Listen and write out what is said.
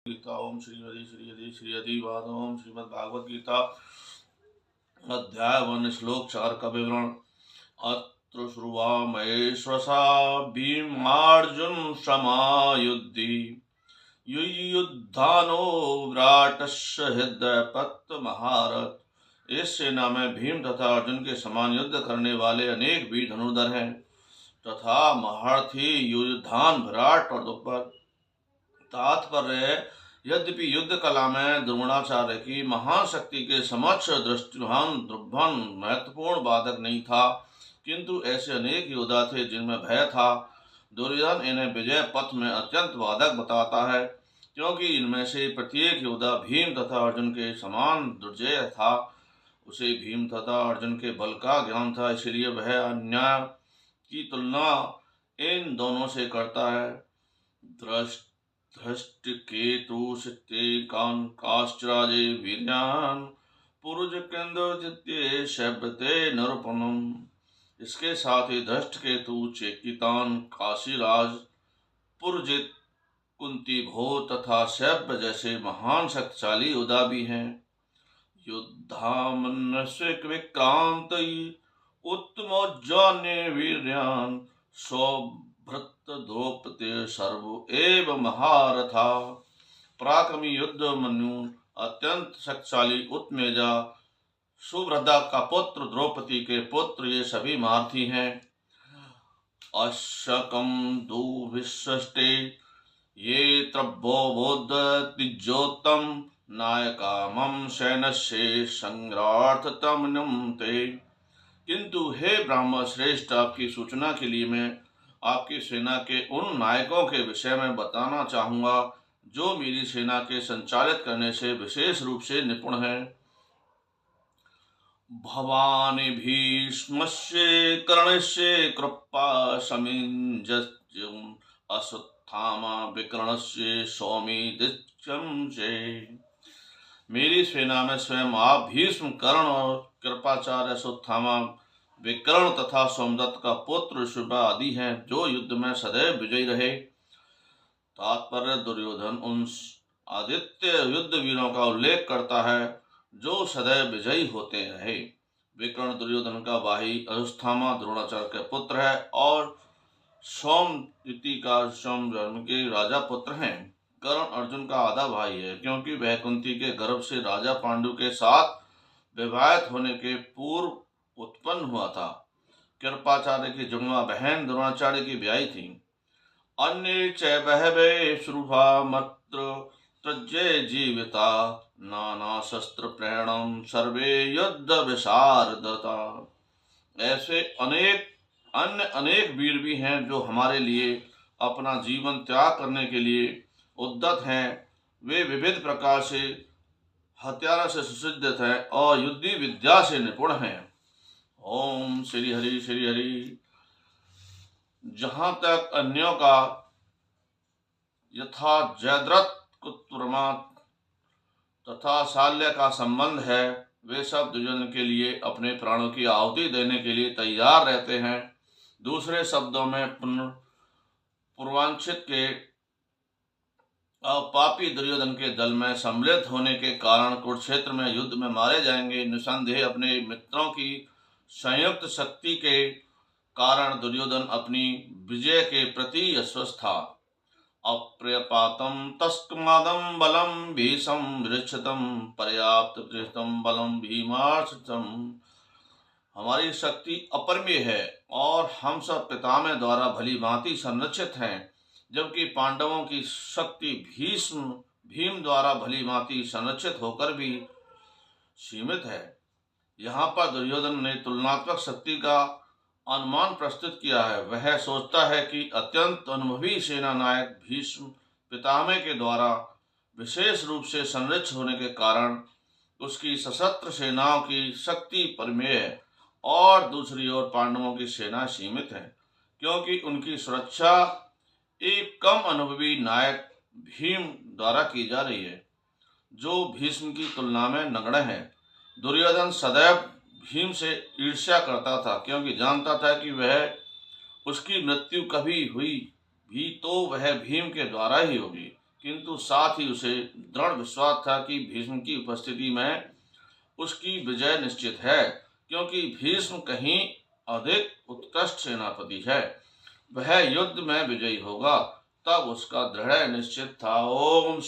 गीता। ओम श्री हरि श्री हरि श्री हरि वाद। ओम श्रीमद्भागवत गीता अध्याय 1 श्लोक 4 का विवरण। अत्र श्रुवामहेश्वसा भीमार्जुन समायुद्धि युयुद्धानो विराटस्य हृदयपत्त महारथ। इस सेना में भीम तथा अर्जुन के समान युद्ध करने वाले अनेक वीर धनुर्धर हैं तथा महारथी युयुधान विराट और द्रुपद। तात्पर्य, यद्यपि युद्ध कला में द्रोणाचार्य की महान शक्ति के समक्ष दृष्टिवान द्रुपद महत्वपूर्ण बाधक नहीं था, किंतु ऐसे अनेक योद्धा थे जिनमें भय था। दुर्योधन इन्हें विजय पथ में अत्यंत बाधक बताता है, क्योंकि इनमें से प्रत्येक योद्धा भीम तथा अर्जुन के समान दुर्जय था। उसे भीम तथा अर्जुन के बल का ज्ञान था, इसलिए वह अन्याय की तुलना इन दोनों से करता है। धृष्टकेतुस्ते काश्चराजे वीर्यान् पुरुषकृन्दोजित्ये शैब्यते नरपणम्। इसके साथ ही धृष्टकेतु, चेकितान, काशीराज, पुरजित, कुंती भो तथा शैब्य जैसे महान शक्तिशाली योद्धा भी हैं। युद्धामन्यस्य विक्रांत उत्तमोज्जान्य वीर्यान् सौभृत द्रौपदी सर्व एव महारथा। पराक्रमी युद्ध मनु अत्यंत शक्तिशाली उत्मेजा, सुभद्रा का पुत्र, द्रौपदी के पुत्र, ये सभी महारथी हैं। अशकम दुविष्टे ये त्रभ्यो बोधतिजोत्तम नायकामं सैन्यस्य संग्रार्थतमनुं ते। किंतु हे ब्राह्मण श्रेष्ठ, आपकी सूचना के लिए मैं आपकी सेना के उन नायकों के विषय में बताना चाहूँगा जो मेरी सेना के संचालित करने से विशेष रूप से निपुण हैं। भवानि भीष्मस्य कर्णस्य कृपा समिञ्जस्युम् अश्वत्थामा विकर्णस्य सौमित्रिकं च। मेरी सेना में स्वयं आप भीष्म, कर्ण और कृपाचार्य, अश्वत्थामा, विकर्ण तथा सोमदत्त का पुत्र शुभा आदि हैं, जो युद्ध में सदैव विजयी रहे। तात्पर्य, दुर्योधन उन आदित्य युद्ध वीरों का उल्लेख करता है जो सदैव विजयी होते रहे। विकर्ण दुर्योधन का भाई, अश्वत्थामा द्रोणाचार्य के पुत्र है और सौमदत्ति का सोम धर्म के राजा पुत्र हैं। कर्ण अर्जुन का आधा भाई है, क्योंकि वह कुंती के गर्भ से राजा पांडु के साथ विवाहित होने के पूर्व उत्पन्न हुआ था। कृपाचार्य की जुड़वा बहन द्रोणाचार्य की ब्याही थी। अन्य च बहवे श्रुभा मत्र तज्जय जीविता नाना शस्त्र प्रेरणम सर्वे युद्ध विशारदता। ऐसे अनेक वीर भी हैं जो हमारे लिए अपना जीवन त्याग करने के लिए उद्यत हैं। वे विविध प्रकार से हथियारों से सुसज्जित हैं और युद्धि विद्या से निपुण हैं। ओम श्री हरि श्री हरि। जहाँ तक अन्यों का यथा जयद्रथ, कुत्रमा तथा शाल्य का संबंध है, वे सब दुर्योधन के लिए अपने प्राणों की आहुति देने के लिए तैयार रहते हैं। दूसरे शब्दों में पूर्वांचित के पापी दुर्योधन के दल में सम्मिलित होने के कारण कुरुक्षेत्र में युद्ध में मारे जाएंगे। निसंदेह अपने मित्रों की संयुक्त शक्ति के कारण दुर्योधन अपनी विजय के प्रति अस्वस्थ था। अप्रियपातम तस्मादम बलम भीषम विरक्षितम पर्याप्त विरक्षितम बलम भीमार्षितम। हमारी शक्ति अपरिमेय है और हम सब पितामह द्वारा भली भांति संरक्षित हैं, जबकि पांडवों की शक्ति भीम द्वारा भली भांति संरक्षित होकर भी सीमित है। यहाँ पर दुर्योधन ने तुलनात्मक शक्ति का अनुमान प्रस्तुत किया है। वह सोचता है कि अत्यंत अनुभवी सेना नायक भीष्म पितामह के द्वारा विशेष रूप से संरक्षित होने के कारण उसकी सशस्त्र सेनाओं की शक्ति परिमेय है और दूसरी ओर पांडवों की सेना सीमित है, क्योंकि उनकी सुरक्षा एक कम अनुभवी नायक भीम द्वारा की जा रही है, जो भीष्म की तुलना में नगण्य है। दुर्योधन सदैव भीम से ईर्ष्या करता था, क्योंकि जानता था कि वह उसकी मृत्यु कभी हुई भी तो वह भीम के द्वारा ही होगी, किंतु साथ ही उसे दृढ़ विश्वास था कि भीष्म की उपस्थिति में उसकी विजय निश्चित है, क्योंकि भीष्म कहीं अधिक उत्कृष्ट सेनापति है। वह युद्ध में विजयी होगा, तब उसका दृढ़ निश्चित था। ओम